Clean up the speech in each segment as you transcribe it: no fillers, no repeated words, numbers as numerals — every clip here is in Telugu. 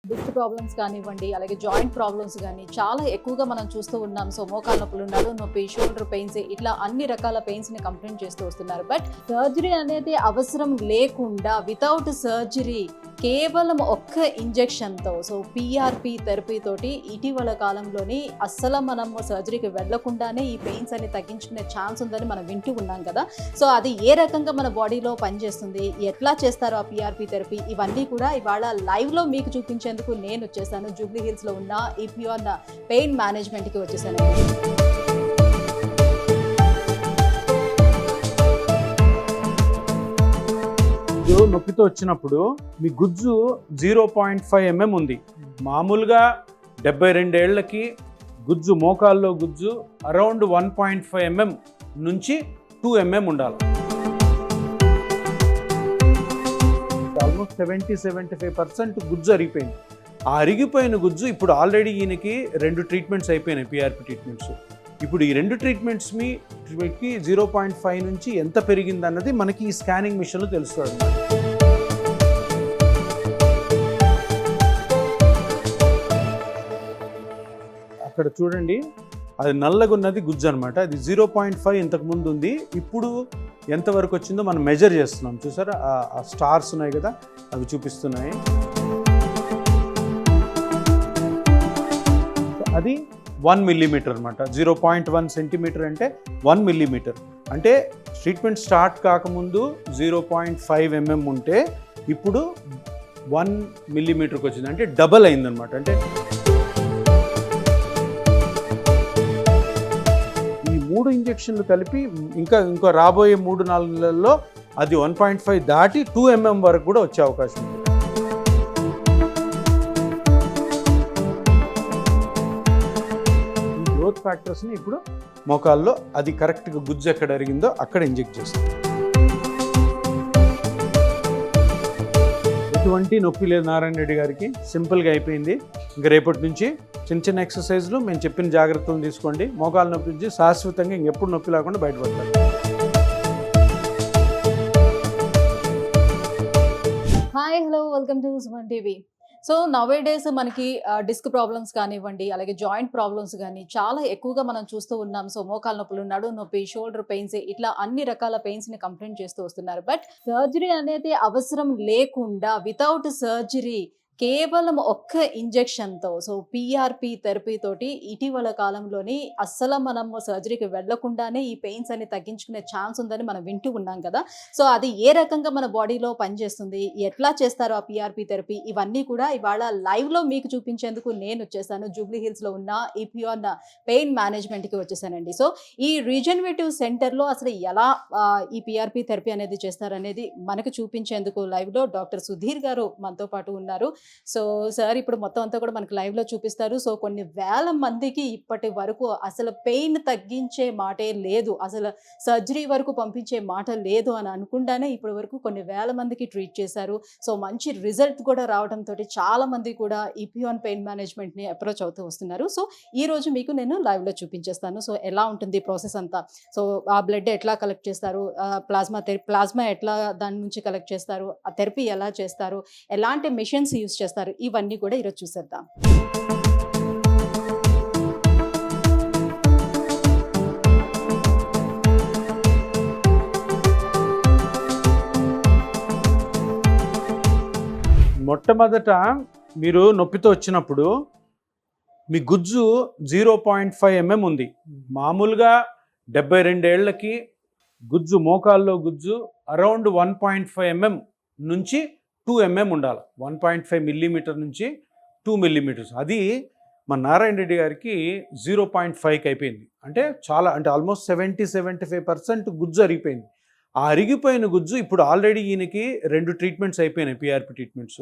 డిస్క్ ప్రాబ్లమ్స్ కానివ్వండి, అలాగే జాయింట్ ప్రాబ్లమ్స్ కానీ చాలా ఎక్కువగా మనం చూస్తూ ఉన్నాం. సో మోకాళ్ళ నొప్పులు, నడుము నొప్పి, షోల్డర్ పెయిన్స్, ఇట్లా అన్ని రకాల పెయిన్స్ ని కంప్లైంట్ చేస్తూ వస్తున్నారు. బట్ సర్జరీ అనేది అవసరం లేకుండా వితౌట్ సర్జరీ కేవలం ఒక్క ఇంజెక్షన్తో, సో పిఆర్పి థెరపీ తోటి ఇటీవల కాలంలోని అస్సలు మనం సర్జరీకి వెళ్లకుండానే ఈ పెయిన్స్ అని తగ్గించుకునే ఛాన్స్ ఉందని మనం వింటూ ఉన్నాం కదా. సో అది ఏ రకంగా మన బాడీలో పనిచేస్తుంది, ఎట్లా చేస్తారో ఆ పిఆర్పి థెరపీ, ఇవన్నీ కూడా ఇవాళ లైవ్లో మీకు చూపించేందుకు నేను వచ్చేసాను. జూబ్లీ హిల్స్లో ఉన్న ఈపిఆర్ పెయిన్ మేనేజ్మెంట్కి వచ్చేసాను. నొప్పితో వచ్చినప్పుడు మీ గుజ్జు 0.5 mm ఉంది. మామూలుగా 72 ఏళ్లకి గుజ్జు, మోకాల్లో గుజ్జు అరౌండ్ 1.5 mm నుంచి 2 mm ఉండాలి. ఆల్మోస్ట్ 70-75% గుజ్జు అరిగిపోయింది. ఆ అరిగిపోయిన గుజ్జు ఇప్పుడు ఆల్రెడీ ఈయనకి 2 ట్రీట్మెంట్స్ అయిపోయినాయి, పిఆర్పి ట్రీట్మెంట్స్. ఇప్పుడు ఈ 2 ట్రీట్మెంట్స్కి 0.5 నుంచి ఎంత పెరిగిందన్నది మనకి ఈ స్కానింగ్ మిషన్లో తెలుస్తుంది. అక్కడ చూడండి, అది నల్లగున్నది గుజ్జు అనమాట. అది 0.5 ఇంతకుముందు ఉంది, ఇప్పుడు ఎంతవరకు వచ్చిందో మనం మెజర్ చేస్తున్నాం. చూసారా, ఆ స్టార్స్ ఉన్నాయి కదా, అవి చూపిస్తున్నాయి. అది 1 millimeter అనమాట. 0.1 centimeter అంటే 1 millimeter. అంటే ట్రీట్మెంట్ స్టార్ట్ కాకముందు 0.5 mm ఉంటే ఇప్పుడు 1 millimeterకి వచ్చింది, అంటే డబల్ అయిందనమాట. అంటే ఈ 3 ఇంజెక్షన్లు కలిపి ఇంకా రాబోయే 3-4 నెలల్లో అది 1.5 దాటి 2 mm వరకు కూడా వచ్చే అవకాశం ఉంది. గ్రోత్ ఫ్యాక్టర్స్ని ఇప్పుడు మోకాల్లో అది కరెక్ట్గా గుజ్జు ఎక్కడ అరిగిందో అక్కడ ఇంజెక్ట్ చేస్తాం. ఎటువంటి నొప్పి లేదు నారాయణ రెడ్డి గారికి, సింపుల్గా అయిపోయింది. ఇంకా రేపటి నుంచి చిన్న చిన్న ఎక్సర్సైజ్లు మేము చెప్పిన జాగ్రత్తలు తీసుకోండి. మోకాళ్ళ నొప్పి నుంచి శాశ్వతంగా ఇంకెప్పుడు నొప్పి లేకుండా బయటపడతారు. Hi, hello, welcome to Suman TV. So nowadays మనకి డిస్క్ ప్రాబ్లమ్స్ కానివ్వండి, అలాగే జాయింట్ ప్రాబ్లమ్స్ కానీ చాలా ఎక్కువగా మనం చూస్తూ ఉన్నాం. సో మోకాళ్ళ నొప్పులు, నడుము నొప్పి, షోల్డర్ పెయిన్స్, ఇట్లా అన్ని రకాల పెయిన్స్ ని కంప్లైంట్ చేస్తూ వస్తున్నారు. బట్ సర్జరీ అనేది అవసరం లేకుండా వితౌట్ సర్జరీ కేవలం ఒక్క ఇంజెక్షన్తో, సో పిఆర్పి థెరపీ తోటి ఇటీవల కాలంలోని అస్సలు మనం సర్జరీకి వెళ్లకుండానే ఈ పెయిన్స్ అని తగ్గించుకునే ఛాన్స్ ఉందని మనం వింటూ ఉన్నాం కదా. సో అది ఏ రకంగా మన బాడీలో పనిచేస్తుంది, ఎట్లా చేస్తారో ఆ పిఆర్పి థెరపీ, ఇవన్నీ కూడా ఇవాళ లైవ్లో మీకు చూపించేందుకు నేను వచ్చేసాను. జూబ్లీ హిల్స్లో ఉన్న ఈపిఆర్ పెయిన్ మేనేజ్మెంట్కి వచ్చేసానండి. సో ఈ రీజనరేటివ్ సెంటర్లో అసలు ఎలా ఈ పిఆర్పి థెరపీ అనేది చేస్తారనేది మనకు చూపించేందుకు లైవ్లో డాక్టర్ సుధీర్ గారు మనతో పాటు ఉన్నారు. సో సార్ ఇప్పుడు మొత్తం అంతా కూడా మనకు లైవ్లో చూపిస్తారు. సో కొన్ని వేల మందికి ఇప్పటి వరకు అసలు పెయిన్ తగ్గించే మాటే లేదు, అసలు సర్జరీ వరకు పంపించే మాట లేదు అని అనుకుండానే ఇప్పటి వరకు కొన్ని వేల మందికి ట్రీట్ చేశారు. సో మంచి రిజల్ట్ కూడా రావడంతో చాలా మంది కూడా ఈపిఆర్ పెయిన్ మేనేజ్మెంట్ని అప్రోచ్ అవుతూ వస్తున్నారు. సో ఈ రోజు మీకు నేను లైవ్లో చూపించేస్తాను. సో ఎలా ఉంటుంది ప్రాసెస్ అంతా, సో ఆ బ్లడ్ ఎట్లా కలెక్ట్ చేస్తారు, ప్లాస్మా ఎట్లా దాని నుంచి కలెక్ట్ చేస్తారు, ఆ థెరపీ ఎలా చేస్తారు, ఎలాంటి మెషిన్స్ యూస్ చేస్తారు, ఇవన్నీ కూడా ఈరోజు చూసేద్దాం. మొట్టమొదట మీరు నొప్పితో వచ్చినప్పుడు మీ గుజ్జు 0.5 mm ఉంది. మామూలుగా 72 ఏళ్లకి గుజ్జు, మోకాల్లో గుజ్జు అరౌండ్ 1.5 mm నుంచి 2 mm ఉండాలి. 1.5 mm నుంచి 2 mm. అది మన నారాయణ రెడ్డి గారికి 0.5కి అయిపోయింది. అంటే చాలా, అంటే ఆల్మోస్ట్ 70-75% గుజ్జు అరిగిపోయింది. ఆ అరిగిపోయిన గుజ్జు ఇప్పుడు ఆల్రెడీ ఈయనకి 2 ట్రీట్మెంట్స్ అయిపోయినాయి, పిఆర్పి ట్రీట్మెంట్స్.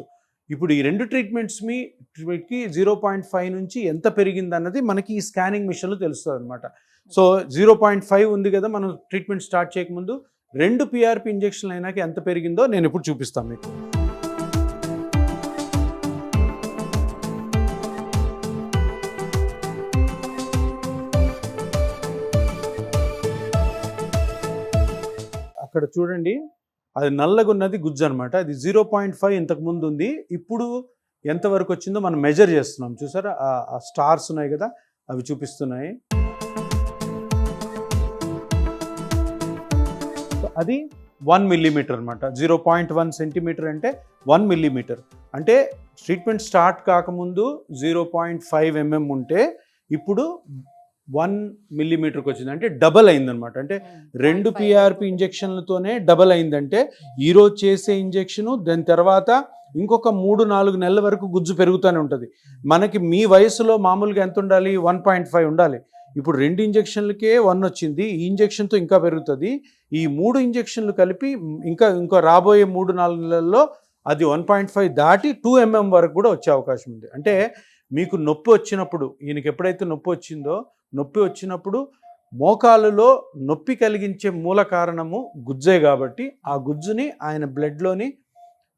ఇప్పుడు ఈ 2 ట్రీట్మెంట్స్కి 0.5 నుంచి ఎంత పెరిగిందన్నది మనకి ఈ స్కానింగ్ మిషన్లో తెలుస్తుంది అనమాట. సో 0.5 ఉంది కదా, మనం ట్రీట్మెంట్ స్టార్ట్ చేయకముందు 2 పిఆర్పి ఇంజెక్షన్లు అయినాక ఎంత పెరిగిందో నేను ఇప్పుడు చూపిస్తాను మీకు. అక్కడ చూడండి, అది నల్లగున్నది గుజ్జు అనమాట. అది 0.5 ఇంతకుముందు ఉంది, ఇప్పుడు ఎంతవరకు వచ్చిందో మనం మెజర్ చేస్తున్నాం. చూసారా ఆ స్టార్స్ ఉన్నాయి కదా, అవి చూపిస్తున్నాయి. అది 1 మిల్లీమీటర్ అనమాట. 0.1 సెంటీమీటర్ అంటే 1 మిల్లీమీటర్. అంటే ట్రీట్మెంట్ స్టార్ట్ కాకముందు 0.5 mm ఉంటే ఇప్పుడు 1 మిల్లీమీటర్కి వచ్చింది, అంటే డబల్ అయిందనమాట. అంటే 2 PRP ఇంజెక్షన్లతోనే డబల్ అయిందంటే ఈరోజు చేసే ఇంజెక్షను దాని తర్వాత ఇంకొక 3-4 నెలల వరకు గుజ్జు పెరుగుతూనే ఉంటుంది. మనకి మీ వయసులో మామూలుగా ఎంత ఉండాలి? 1.5 ఉండాలి. ఇప్పుడు 2 ఇంజెక్షన్లకే 1 వచ్చింది. ఈ ఇంజెక్షన్తో ఇంకా పెరుగుతుంది. ఈ 3 ఇంజెక్షన్లు కలిపి ఇంకా రాబోయే 3-4 నెలల్లో అది 1.5 దాటి 2 mm వరకు కూడా వచ్చే అవకాశం ఉంది. అంటే మీకు నొప్పి వచ్చినప్పుడు, ఈయనకి ఎప్పుడైతే నొప్పి వచ్చినప్పుడు మోకాలులో నొప్పి కలిగించే మూల కారణము గుజ్జే కాబట్టి ఆ గుజ్జుని ఆయన బ్లడ్లోని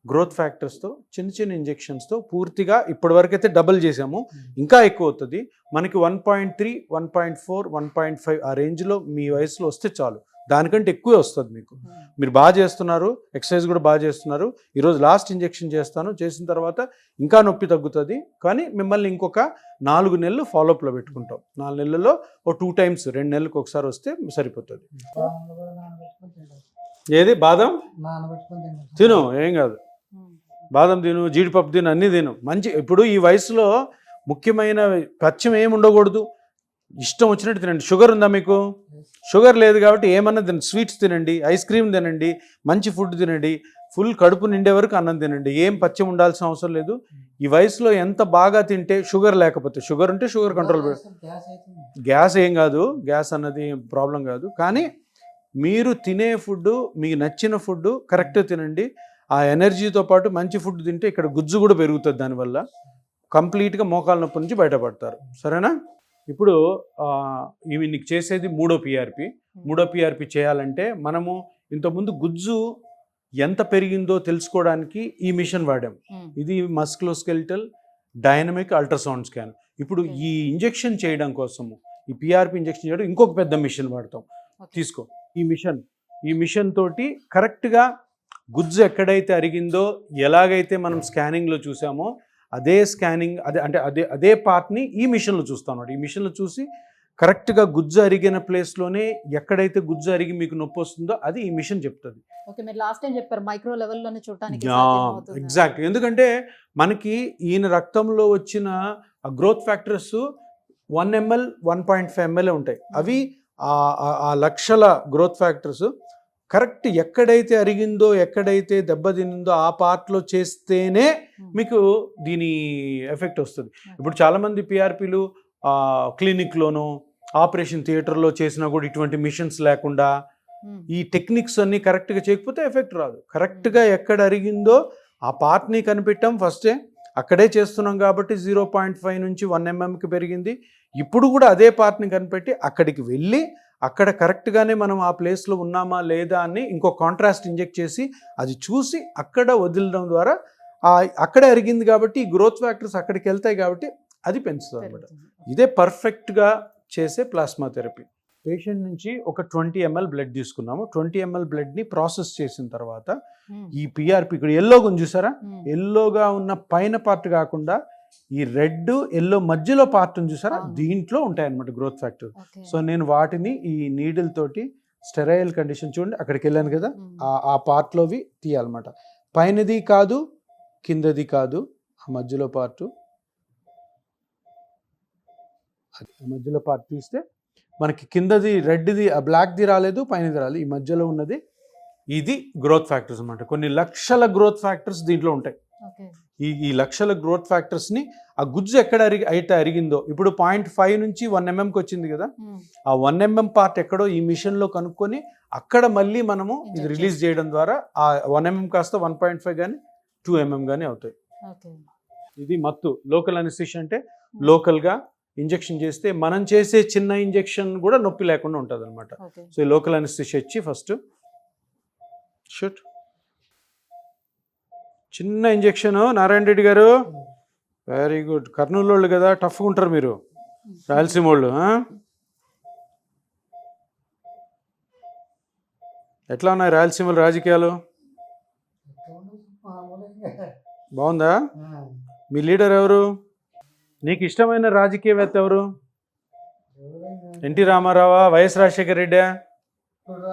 గ్రోత్ ఫ్యాక్టర్స్తో చిన్న ఇంజెక్షన్స్తో పూర్తిగా ఇప్పటివరకు అయితే డబుల్ చేసాము. ఇంకా ఎక్కువ అవుతుంది. మనకి 1.3, 1.4, 1.5 ఆ రేంజ్లో మీ వయసులో వస్తే చాలు. దానికంటే ఎక్కువే వస్తుంది మీకు. మీరు బాగా చేస్తున్నారు, ఎక్సర్సైజ్ కూడా బాగా చేస్తున్నారు. ఈరోజు లాస్ట్ ఇంజెక్షన్ చేస్తాను, చేసిన తర్వాత ఇంకా నొప్పి తగ్గుతుంది. కానీ మిమ్మల్ని ఇంకొక 4 నెలలు ఫాలోఅప్లో పెట్టుకుంటాం. 4 నెలల్లో 2 times 2 నెలలకు ఒకసారి వస్తే సరిపోతుంది. ఏది బాదం తిను, ఏం కాదు. బాదం తిను, జీడిపప్పు తిను, అన్నీ తిను. మంచి. ఇప్పుడు ఈ వయసులో ముఖ్యమైన పథ్యం ఏమి ఉండకూడదు. ఇష్టం వచ్చినట్టు తినండి. షుగర్ ఉందా మీకు? షుగర్ లేదు కాబట్టి ఏమన్నా తినండి. స్వీట్స్ తినండి, ఐస్ క్రీమ్ తినండి, మంచి ఫుడ్ తినండి, ఫుల్ కడుపు నిండే వరకు అన్నం తినండి. ఏం పథ్యం ఉండాల్సిన అవసరం లేదు. ఈ వయసులో ఎంత బాగా తింటే, షుగర్ లేకపోతే, షుగర్ ఉంటే షుగర్ కంట్రోల్. గ్యాస్ ఏం కాదు, గ్యాస్ అన్నది ప్రాబ్లం కాదు. కానీ మీరు తినే ఫుడ్, మీకు నచ్చిన ఫుడ్ కరెక్ట్గా తినండి. ఆ ఎనర్జీతో పాటు మంచి ఫుడ్ తింటే ఇక్కడ గుజ్జు కూడా పెరుగుతుంది. దానివల్ల కంప్లీట్గా మోకాల నొప్పి నుంచి బయటపడతారు. సరేనా? ఇప్పుడు ఇవి నీకు చేసేది 3వ PRP. 3వ PRP చేయాలంటే మనము ఇంతకుముందు గుజ్జు ఎంత పెరిగిందో తెలుసుకోవడానికి ఈ మిషన్ వాడాం. ఇది మస్కులోస్కెలిటల్ డైనమిక్ అల్ట్రాసౌండ్ స్కాన్. ఇప్పుడు ఈ ఇంజెక్షన్ చేయడం కోసము, ఈ PRP ఇంజెక్షన్ చేయడం ఇంకొక పెద్ద మిషన్ వాడతాం. తీసుకో ఈ మిషన్ తోటి కరెక్ట్గా గుజ్జు ఎక్కడైతే అరిగిందో, ఎలాగైతే మనం స్కానింగ్లో చూసామో అదే స్కానింగ్, అదే పార్ట్ని ఈ మిషన్లో చూస్తాం అన్నమాట. ఈ మిషన్లో చూసి కరెక్ట్గా గుజ్జు అరిగిన ప్లేస్లోనే ఎక్కడైతే గుజ్జు అరిగి మీకు నొప్పి వస్తుందో అది ఈ మిషన్ చెప్తుంది. ఎగ్జాక్ట్. ఎందుకంటే మనకి ఈయన రక్తంలో వచ్చిన గ్రోత్ ఫ్యాక్టర్స్ 1 ml, 1.5 ml ఉంటాయి. అవి ఆ లక్షల గ్రోత్ ఫ్యాక్టర్స్ కరెక్ట్ ఎక్కడైతే అరిగిందో, ఎక్కడైతే దెబ్బతినిందో ఆ పార్ట్లో చేస్తేనే మీకు దీని ఎఫెక్ట్ వస్తుంది. ఇప్పుడు చాలామంది PRPలు క్లినిక్లోనూ ఆపరేషన్ థియేటర్లో చేసినా కూడా ఇటువంటి మిషన్స్ లేకుండా ఈ టెక్నిక్స్ అన్నీ కరెక్ట్గా చేయకపోతే ఎఫెక్ట్ రాదు. కరెక్ట్గా ఎక్కడ అరిగిందో ఆ పార్ట్ని కనిపెట్టాం ఫస్టే, అక్కడే చేస్తున్నాం కాబట్టి 0.5 నుంచి 1 mmకి పెరిగింది. ఇప్పుడు కూడా అదే పార్ట్ని కనిపెట్టి అక్కడికి వెళ్ళి అక్కడ కరెక్ట్గానే మనం ఆ ప్లేస్లో ఉన్నామా లేదా అని ఇంకో కాంట్రాస్ట్ ఇంజెక్ట్ చేసి అది చూసి అక్కడ వదిలడం ద్వారా అక్కడే అరిగింది కాబట్టి ఈ గ్రోత్ ఫ్యాక్టర్స్ అక్కడికి వెళ్తాయి కాబట్టి అది పెంచుతుంది అనమాట. ఇదే పర్ఫెక్ట్గా చేసే ప్లాస్మా థెరపీ. పేషెంట్ నుంచి ఒక 20 ml బ్లడ్ తీసుకున్నాము. 20 ml బ్లడ్ని ప్రాసెస్ చేసిన తర్వాత ఈ PRP ఇక్కడ ఎల్లోగా ఉంది చూసారా, ఎల్లోగా ఉన్న పైన పార్ట్ కాకుండా ఈ రెడ్ ఎల్లో మధ్యలో పార్ట్ ఉంది చూసారా, దీంట్లో ఉంటాయన్నమాట గ్రోత్ ఫ్యాక్టర్. సో నేను వాటిని ఈ నీడిల్ తోటి స్టెరైల్ కండిషన్, చూడండి అక్కడికి వెళ్ళాను కదా, ఆ పార్ట్లోవి తీయాలన్నమాట. పైనది కాదు, కిందది కాదు, ఆ మధ్యలో పార్ట్. మధ్యలో పార్ట్ తీస్తే మనకి కిందది రెడ్ది, బ్లాక్ది రాలేదు, పైనది రాలేదు, ఈ మధ్యలో ఉన్నది ఇది గ్రోత్ ఫ్యాక్టర్స్ అనమాట. కొన్ని లక్షల గ్రోత్ ఫ్యాక్టర్స్ దీంట్లో ఉంటాయి. ఈ లక్షల గ్రోత్ ఫ్యాక్టర్స్ని ఆ గుజ్జు ఎక్కడ అయితే అరిగిందో, ఇప్పుడు 0.5 నుంచి 1 mmకి వచ్చింది కదా, ఆ 1 mm పార్ట్ ఎక్కడో ఈ మిషన్లో కనుక్కొని అక్కడ మళ్ళీ మనము ఇది రిలీజ్ చేయడం ద్వారా ఆ 1 mm కాస్త 1.5 కానీ 2 mm కానీ అవుతాయి. ఇది మత్తు. లోకల్ అనెస్థీషియా అంటే లోకల్గా ఇంజెక్షన్ చేస్తే మనం చేసే చిన్న ఇంజెక్షన్ కూడా నొప్పి లేకుండా ఉంటుంది అనమాట. సో ఈ లోకల్ అనెస్థీషియా ఇచ్చి ఫస్ట్ షూట్ చిన్న ఇంజెక్షన్. నారాయణ రెడ్డి గారు వెరీ గుడ్. కర్నూలు వాళ్ళు కదా, టఫ్గా ఉంటారు మీరు, రాయలసీమ వాళ్ళు. ఎట్లా ఉన్నాయి రాయలసీమలో రాజకీయాలు? బాగుందా? మీ లీడర్ ఎవరు? నీకు ఇష్టమైన రాజకీయవేత్త ఎవరు? ఎన్టీ రామారావా, వైఎస్ రాజశేఖర రెడ్డి? ఇప్పుడు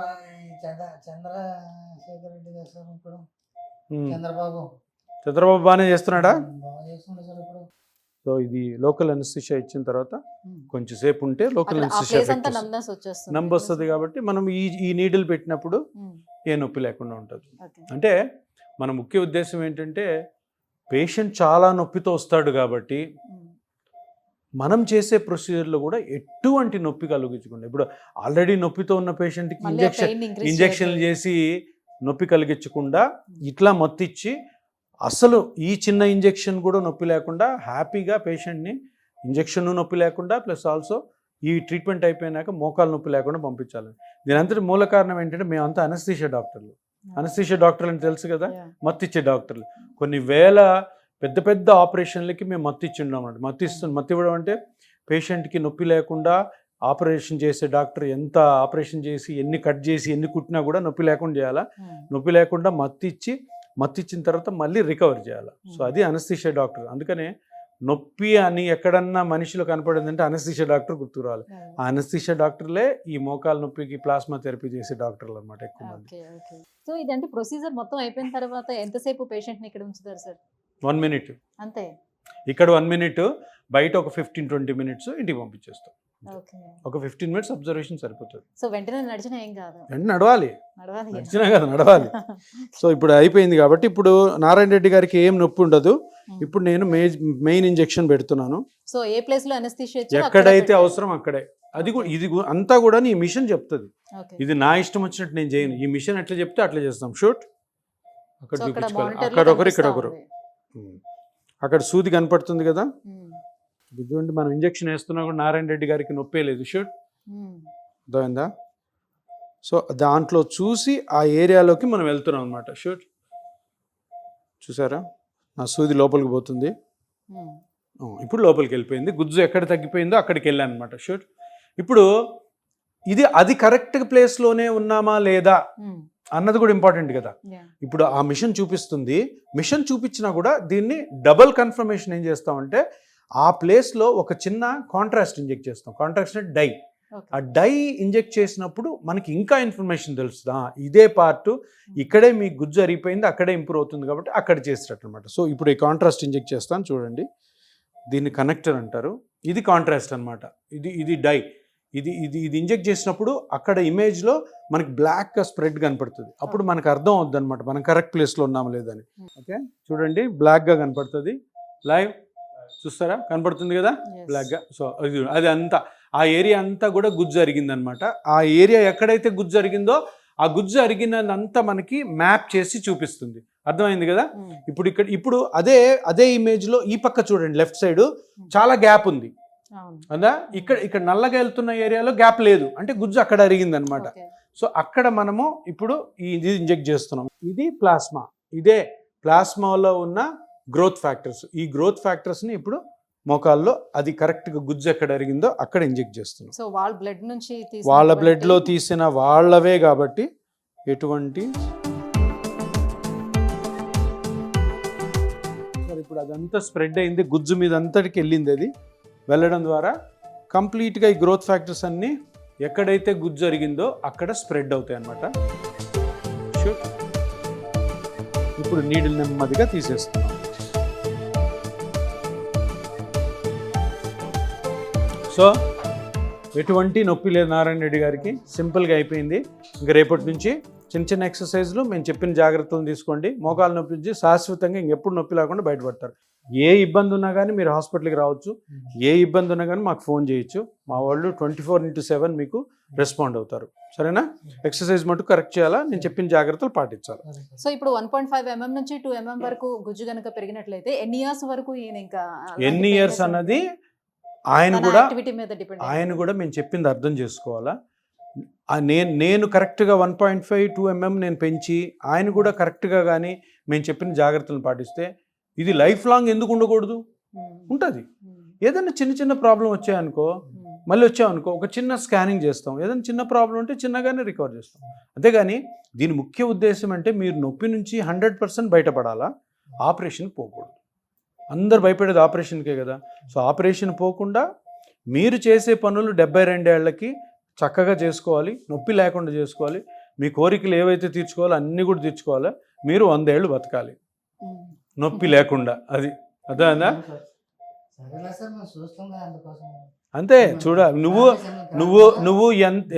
చంద్రశేఖర్ రెడ్డి గారు సార్, ఇప్పుడు చంద్రబాబు బాగానే చేస్తున్నాడా? బాగా చేస్తుండే సార్ ఇప్పుడు. సో ఇది లోకల్ అనస్థిషియా ఇచ్చిన తర్వాత కొంచెం సేపు ఉంటే లోకల్ అనస్థిషియా నంబర్ వస్తుంది కాబట్టి మనం ఈ నీడిల్ పెట్టినప్పుడు ఏ నొప్పి లేకుండా ఉంటుంది. అంటే మన ముఖ్య ఉద్దేశం ఏంటంటే పేషెంట్ చాలా నొప్పితో వస్తాడు కాబట్టి మనం చేసే ప్రొసీజర్లో కూడా ఎటువంటి నొప్పి కలిగించకుండా, ఇప్పుడు ఆల్రెడీ నొప్పితో ఉన్న పేషెంట్కి ఇంజెక్షన్లు చేసి నొప్పి కలిగించకుండా ఇట్లా మత్తిచ్చి అసలు ఈ చిన్న ఇంజెక్షన్ కూడా నొప్పి లేకుండా హ్యాపీగా పేషెంట్ని ఇంజెక్షన్ నొప్పి లేకుండా ప్లస్ ఆల్సో ఈ ట్రీట్మెంట్ అయిపోయినాక మోకాలు నొప్పి లేకుండా పంపించాలి. దీని అంతటి మూల కారణం ఏంటంటే మేమంతా అనస్థీషియా డాక్టర్లు. అనస్థీషియా డాక్టర్లు అని తెలుసు కదా, మత్తిచ్చే డాక్టర్లు. కొన్ని వేల పెద్ద పెద్ద ఆపరేషన్లకి మేము మత్తిచ్చిండాం అన్నమాట. మత్తి ఇవ్వడం అంటే పేషెంట్కి నొప్పి లేకుండా ఆపరేషన్ చేసే డాక్టర్ ఎంత ఆపరేషన్ చేసి ఎన్ని కట్ చేసి ఎన్ని కుట్టినా కూడా నొప్పి లేకుండా చేయాలా. నొప్పి లేకుండా మత్తిచ్చిన తర్వాత మళ్ళీ రికవర్ చేయాలి. సో అది అనస్థీషియా డాక్టర్. అందుకనే నొప్పి అని ఎక్కడన్నా మనిషిలో కనపడిందంటే అనస్థీషియా డాక్టర్ గుర్తుకు రావాలి. ఆ అనస్థీషియా డాక్టర్లే ఈ మోకాల నొప్పికి ప్లాస్మా థెరపీ చేసే డాక్టర్లు అనమాట ఎక్కువ మంది. సో ఇదంటే ప్రొసీజర్ మొత్తం అయిపోయిన తర్వాత ఎంతసేపు పేషెంట్ని ఇక్కడ ఉంచుతారు సార్? 1 minute అంతే. ఇక్కడ 1 minute, బయట ఒక 15-20 minutes ఇంటికి పంపించేస్తాం. ఒక 15 minutes అబ్జర్వేషన్ సరిపోతుంది. సో వెంటనే నడిచినా ఏం కాదు, వెంటనే నడిచినా కదా నడవాలి. సో ఇప్పుడు అయిపోయింది కాబట్టి ఇప్పుడు నారాయణ రెడ్డి గారికి ఏం నొప్పి ఉండదు. ఇప్పుడు నేను మెయిన్ ఇంజెక్షన్ పెడుతున్నాను. సో ఏ ప్లేస్ లో అనస్థీషియా ఎక్కడైతే అవసరం అక్కడే. అది కూడా ఇది అంతా కూడా ఈ మిషన్ చెప్తుంది. ఇది నా ఇష్టం వచ్చినట్టు నేను చేయను. ఈ మిషన్ ఎట్లా చెప్తే అట్లా చేస్తాం. షూట్ అక్కడ చూపించుకోవాలి. అక్కడ ఒకరు ఇక్కడ ఒకరు. అక్కడ సూది కనపడుతుంది కదా, చూడండి మనం ఇంజెక్షన్ వేస్తున్నా కూడా నారాయణ రెడ్డి గారికి నొప్పే లేదు. షూట్ అర్థమైందా? సో దాంట్లో చూసి ఆ ఏరియాలోకి మనం వెళ్తున్నాం అనమాట. షూట్ చూసారా, నా సూది లోపలికి పోతుంది. ఇప్పుడు లోపలికి వెళ్ళిపోయింది. గుజ్జు ఎక్కడ తగ్గిపోయిందో అక్కడికి వెళ్ళాను అనమాట. షూట్ ఇప్పుడు అది కరెక్ట్ ప్లేస్లోనే ఉన్నామా లేదా అన్నది కూడా ఇంపార్టెంట్ కదా. ఇప్పుడు ఆ మిషన్ చూపిస్తుంది. మిషన్ చూపించినా కూడా దీన్ని డబుల్ కన్ఫర్మేషన్ ఏం చేస్తామంటే ఆ ప్లేస్లో ఒక చిన్న కాంట్రాస్ట్ ఇంజెక్ట్ చేస్తాం. కాంట్రాస్ట్ అంటే డై. ఆ డై ఇంజెక్ట్ చేసినప్పుడు మనకి ఇంకా ఇన్ఫర్మేషన్ తెలుస్తుందా, ఇదే పార్ట్ ఇక్కడే మీ గుజ్జు అరిగిపోయింది, అక్కడే ఇంప్రూవ్ అవుతుంది కాబట్టి అక్కడ చేసేటట్టు అనమాట. సో ఇప్పుడు ఈ కాంట్రాస్ట్ ఇంజెక్ట్ చేస్తాను చూడండి. దీన్ని కనెక్టర్ అంటారు. ఇది కాంట్రాస్ట్ అనమాట. ఇది డై. ఇది ఇంజెక్ట్ చేసినప్పుడు అక్కడ ఇమేజ్లో మనకి బ్లాక్గా స్ప్రెడ్ కనపడుతుంది. అప్పుడు మనకు అర్థం అవుద్ది అనమాట మనం కరెక్ట్ ప్లేస్లో ఉన్నాము లేదని. ఓకే చూడండి, బ్లాక్గా కనపడుతుంది. లైవ్ చూస్తారా, కనపడుతుంది కదా బ్లాక్గా. సో అది అంతా ఆ ఏరియా అంతా కూడా గుజ్జు అరిగిందనమాట. ఆ ఏరియా ఎక్కడైతే గుజ్జు అరిగిందో ఆ గుజ్జు అరిగినంతా మనకి మ్యాప్ చేసి చూపిస్తుంది. అర్థమైంది కదా. ఇప్పుడు అదే ఇమేజ్లో ఈ పక్క చూడండి, లెఫ్ట్ సైడ్ చాలా గ్యాప్ ఉంది కదా. ఇక్కడ నల్లగా వెళ్తున్న ఏరియాలో గ్యాప్ లేదు, అంటే గుజ్జు అక్కడ అరిగింది అనమాట. సో అక్కడ మనము ఇప్పుడు ఇది ఇంజెక్ట్ చేస్తున్నాం. ఇది ప్లాస్మా. ఇదే ప్లాస్మాలో ఉన్న గ్రోత్ ఫ్యాక్టర్స్. ఈ గ్రోత్ ఫ్యాక్టర్స్ని ఇప్పుడు మోకాల్లో అది కరెక్ట్గా గుజ్జు ఎక్కడ అరిగిందో అక్కడ ఇంజెక్ట్ చేస్తున్నాం. సో వాళ్ళ బ్లడ్లో తీసిన వాళ్ళవే కాబట్టి ఎటువంటి ఇప్పుడు అదంతా స్ప్రెడ్ అయింది, గుజ్జు మీద అంతటికి వెళ్ళింది. అది వెళ్ళడం ద్వారా కంప్లీట్గా ఈ గ్రోత్ ఫ్యాక్టర్స్ అన్నీ ఎక్కడైతే గుజ్జు జరిగిందో అక్కడ స్ప్రెడ్ అవుతాయి అన్నమాట. ఇప్పుడు నీడిల్ నెమ్మదిగా తీసేస్తున్నాం. సో ఎటువంటి నొప్పి లేదు నారాయణ రెడ్డి గారికి. సింపుల్గా అయిపోయింది. ఇంకా రేపటి నుంచి చిన్న చిన్న ఎక్సర్సైజ్లు మేము చెప్పిన జాగ్రత్తలు తీసుకోండి. మోకాలు నొప్పి నుంచి శాశ్వతంగా ఇంకెప్పుడు నొప్పి లేకుండా బయటపడతారు. ఏ ఇబ్బంది ఉన్నా కానీ మీరు హాస్పిటల్కి రావచ్చు. ఏ ఇబ్బంది ఉన్నా కానీ మాకు ఫోన్ చేయొచ్చు. మా వాళ్ళు 24/7 మీకు రెస్పాండ్ అవుతారు. సరేనా? ఎక్సర్సైజ్ మటుకు కరెక్ట్ చేయాలా, నేను చెప్పిన జాగ్రత్తలు పాటించాలి. సో ఇప్పుడు 1.5 mm నుంచి 2 mm వరకు గుజ్జు కనుక పెరిగినట్లయితే ఎన్ని ఇయర్స్ వరకు ఎన్ని ఇయర్స్ అన్నది ఆయన కూడా మేము చెప్పింది అర్థం చేసుకోవాలా. నేను కరెక్ట్గా 1.5-2 mm నేను పెంచి ఆయన కూడా కరెక్ట్గా కానీ మేము చెప్పిన జాగ్రత్తలను పాటిస్తే ఇది లైఫ్ లాంగ్ ఎందుకు ఉండకూడదు? ఉంటుంది. ఏదైనా చిన్న చిన్న ప్రాబ్లం వచ్చాయనుకో, మళ్ళీ వచ్చామనుకో ఒక చిన్న స్కానింగ్ చేస్తాం. ఏదైనా చిన్న ప్రాబ్లం ఉంటే చిన్నగానే రికవర్ చేస్తాం. అంతేగాని దీని ముఖ్య ఉద్దేశం అంటే మీరు నొప్పి నుంచి 100% బయటపడాలా, ఆపరేషన్ పోకూడదు. అందరు భయపడేది ఆపరేషన్కే కదా. సో ఆపరేషన్ పోకుండా మీరు చేసే పనులు 72 ఏళ్ళకి చక్కగా చేసుకోవాలి, నొప్పి లేకుండా చేసుకోవాలి. మీ కోరికలు ఏవైతే తీర్చుకోవాలో అన్నీ కూడా తీర్చుకోవాలి. మీరు 100 ఏళ్ళు బతకాలి నొప్పి లేకుండా. అది అదేనా? సరేలే సార్, మేము చూస్తాం కదా అందుకోసం. అంతే. చూడ నువ్వు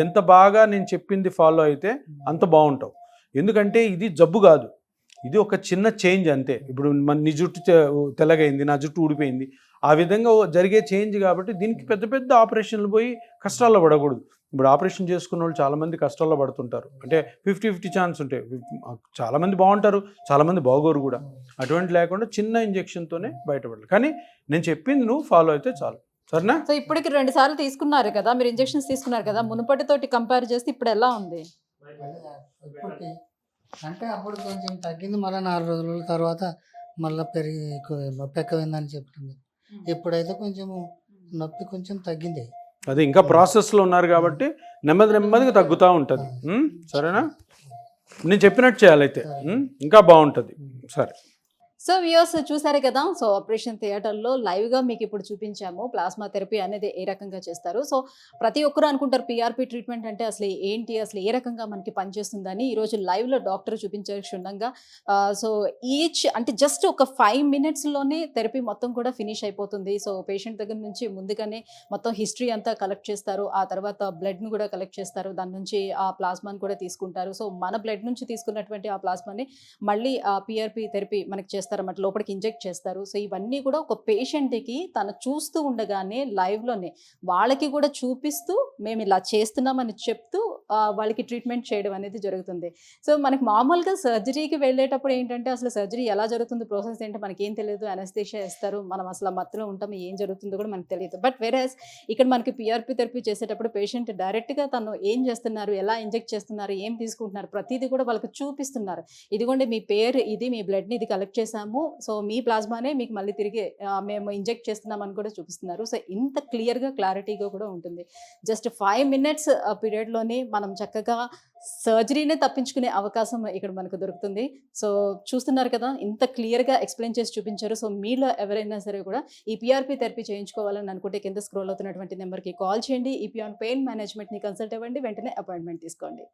ఎంత బాగా నేను చెప్పింది ఫాలో అయితే అంత బాగుంటావు. ఎందుకంటే ఇది జబ్బు కాదు, ఇది ఒక చిన్న చేంజ్ అంతే. ఇప్పుడు నీ జుట్టు తెల్లగైంది, నా జుట్టు ఊడిపోయింది, ఆ విధంగా జరిగే చేంజ్. కాబట్టి దీనికి పెద్ద పెద్ద ఆపరేషన్లు పోయి కష్టాల్లో పడకూడదు. ఇప్పుడు ఆపరేషన్ చేసుకున్న వాళ్ళు చాలామంది కష్టాల్లో పడుతుంటారు. అంటే 50-50 ఛాన్స్ ఉంటాయి. చాలామంది బాగుంటారు, చాలామంది బాగోరు కూడా. అటువంటి లేకుండా చిన్న ఇంజెక్షన్తోనే బయటపడాలి. కానీ నేను చెప్పింది నువ్వు ఫాలో అయితే చాలు, సరేనా? సో ఇప్పటికి 2 సార్లు తీసుకున్నారు కదా, మీరు ఇంజెక్షన్స్ తీసుకున్నారు కదా, మునుపటితోటి కంపేర్ చేస్తే ఇప్పుడు ఎలా ఉంది? ఇప్పటికి అంటే అప్పుడు కొంచెం తగ్గింది, మళ్ళీ 4 రోజుల తర్వాత మళ్ళీ పెరిగి నొప్పి ఎక్కువైందని చెప్తుంది. ఇప్పుడైతే కొంచెం నొప్పి కొంచెం తగ్గింది. అది ఇంకా ప్రాసెస్లో ఉన్నారు కాబట్టి నెమ్మదిగా తగ్గుతూ ఉంటుంది. సరేనా? నేను చెప్పినట్టు చేయాలైతే ఇంకా బాగుంటుంది. సరే. సో వ్యూయర్స్ చూసారు కదా, సో ఆపరేషన్ థియేటర్లో లైవ్గా మీకు ఇప్పుడు చూపించాము ప్లాస్మా థెరపీ అనేది ఏ రకంగా చేస్తారు. సో ప్రతి ఒక్కరు అనుకుంటారు పిఆర్పి ట్రీట్మెంట్ అంటే అసలు ఏంటి, అసలు ఏ రకంగా మనకి పనిచేస్తుందని. ఈరోజు లైవ్లో డాక్టర్ చూపించే క్షుణ్ణంగా సో ఈచ్ అంటే జస్ట్ ఒక 5 minutesలోనే థెరపీ మొత్తం కూడా ఫినిష్ అయిపోతుంది. సో పేషెంట్ దగ్గర నుంచి ముందుగానే మొత్తం హిస్టరీ అంతా కలెక్ట్ చేస్తారు, ఆ తర్వాత బ్లడ్ను కూడా కలెక్ట్ చేస్తారు, దాని నుంచి ఆ ప్లాస్మాని కూడా తీసుకుంటారు. సో మన బ్లడ్ నుంచి తీసుకున్నటువంటి ఆ ప్లాస్మాని మళ్ళీ ఆ పిఆర్పి థెరపీ మనకి చేస్తారు అన్నమాట, లోపలికి ఇంజెక్ట్ చేస్తారు. సో ఇవన్నీ కూడా ఒక పేషెంట్కి తను చూస్తూ ఉండగానే లైవ్లోనే వాళ్ళకి కూడా చూపిస్తూ మేము ఇలా చేస్తున్నామని చెప్తూ వాళ్ళకి ట్రీట్మెంట్ చేయడం అనేది జరుగుతుంది. సో మనకి మామూలుగా సర్జరీకి వెళ్ళేటప్పుడు ఏంటంటే అసలు సర్జరీ ఎలా జరుగుతుంది, ప్రాసెస్ ఏంటో మనకి ఏం తెలియదు, అనస్థీషియా ఇస్తారు, మనం అసలు మత్తులో ఉంటాం, ఏం జరుగుతుందో కూడా మనకు తెలియదు. బట్ వేరేస్ ఇక్కడ మనకి పిఆర్పి థెరపీ చేసేటప్పుడు పేషెంట్ డైరెక్ట్గా తను ఏం చేస్తున్నారు, ఎలా ఇంజెక్ట్ చేస్తున్నారు, ఏం తీసుకుంటున్నారు, ప్రతిదీ కూడా వాళ్ళకి చూపిస్తున్నారు. ఇదిగోండి మీ పేరు ఇది, మీ బ్లడ్ని ఇది కలెక్ట్ చేసాము, సో మీ ప్లాస్మానే మీకు మళ్ళీ తిరిగి మేము ఇంజెక్ట్ చేస్తున్నామని కూడా చూపిస్తున్నారు. సో ఇంత క్లారిటీగా కూడా ఉంటుంది. జస్ట్ 5 minutes పీరియడ్లోనే మనం చక్కగా సర్జరీనే తప్పించుకునే అవకాశం ఇక్కడ మనకు దొరుకుతుంది. సో చూస్తున్నారు కదా, ఇంత క్లియర్గా ఎక్స్ప్లెయిన్ చేసి చూపించారు. సో మీలో ఎవరైనా సరే కూడా ఈ పిఆర్పి థెరపీ చేయించుకోవాలని అనుకుంటే కింద స్క్రోల్ అవుతున్నటువంటి నెంబర్కి కాల్ చేయండి. ఈపిఆన్ పెయిన్ మేనేజ్మెంట్ని కన్సల్ట్ అవ్వండి, వెంటనే అపాయింట్మెంట్ తీసుకోండి.